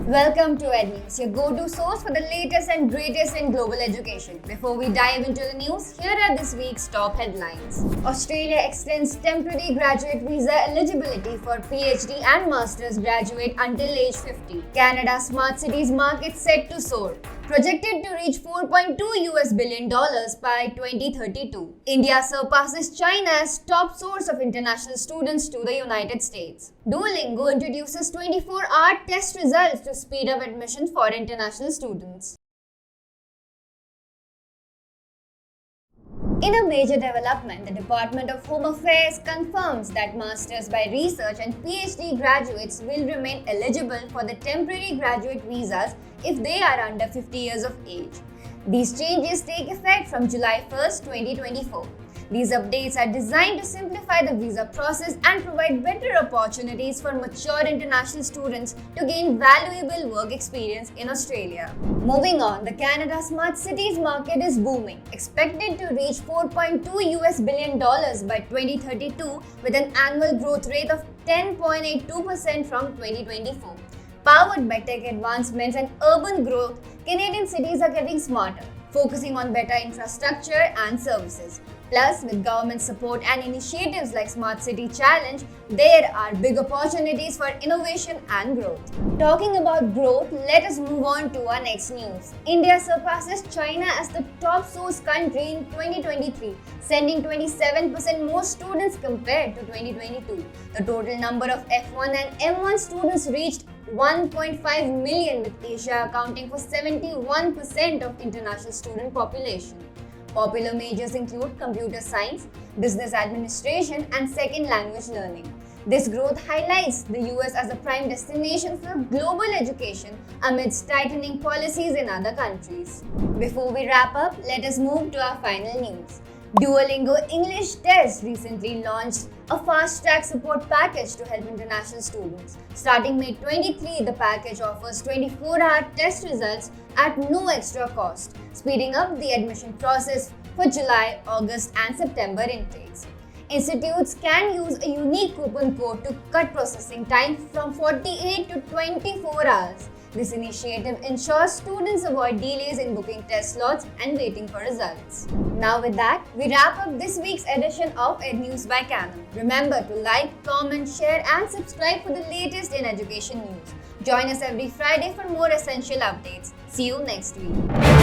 Welcome to EdNews, your go-to source for the latest and greatest in global education. Before we dive into the news, here are this week's top headlines. Australia extends temporary graduate visa eligibility for PhD and master's graduate until age 50. Canada's smart cities market set to soar, projected to reach $4.2 billion by 2032. India surpasses China as top source of international students to the United States. Duolingo introduces 24-hour test results to speed up admission for international students. In a major development, the Department of Home Affairs confirms that Masters by Research and PhD graduates will remain eligible for the temporary graduate visas if they are under 50 years of age. These changes take effect from July 1, 2024. These updates are designed to simplify the visa process and provide better opportunities for mature international students to gain valuable work experience in Australia. Moving on, the Canada Smart Cities market is booming, expected to reach $4.2 billion by 2032 with an annual growth rate of 10.82% from 2024. Powered by tech advancements and urban growth, Canadian cities are getting smarter, focusing on better infrastructure and services. Plus, with government support and initiatives like Smart City Challenge, there are big opportunities for innovation and growth. Talking about growth, let us move on to our next news. India surpasses China as the top source country in 2023, sending 27% more students compared to 2022. The total number of F1 and M1 students reached 1.5 million, with Asia accounting for 71% of international student population. Popular majors include computer science, business administration, and second language learning. This growth highlights the US as a prime destination for global education amidst tightening policies in other countries. Before we wrap up, let us move to our final news. Duolingo English Test recently launched a fast-track support package to help international students. Starting May 23, the package offers 24-hour test results at no extra cost, speeding up the admission process for July, August, and September intakes. Institutes can use a unique coupon code to cut processing time from 48 to 24 hours. This initiative ensures students avoid delays in booking test slots and waiting for results. Now with that, we wrap up this week's edition of EdNews by Canon. Remember to like, comment, share and subscribe for the latest in education news. Join us every Friday for more essential updates. See you next week.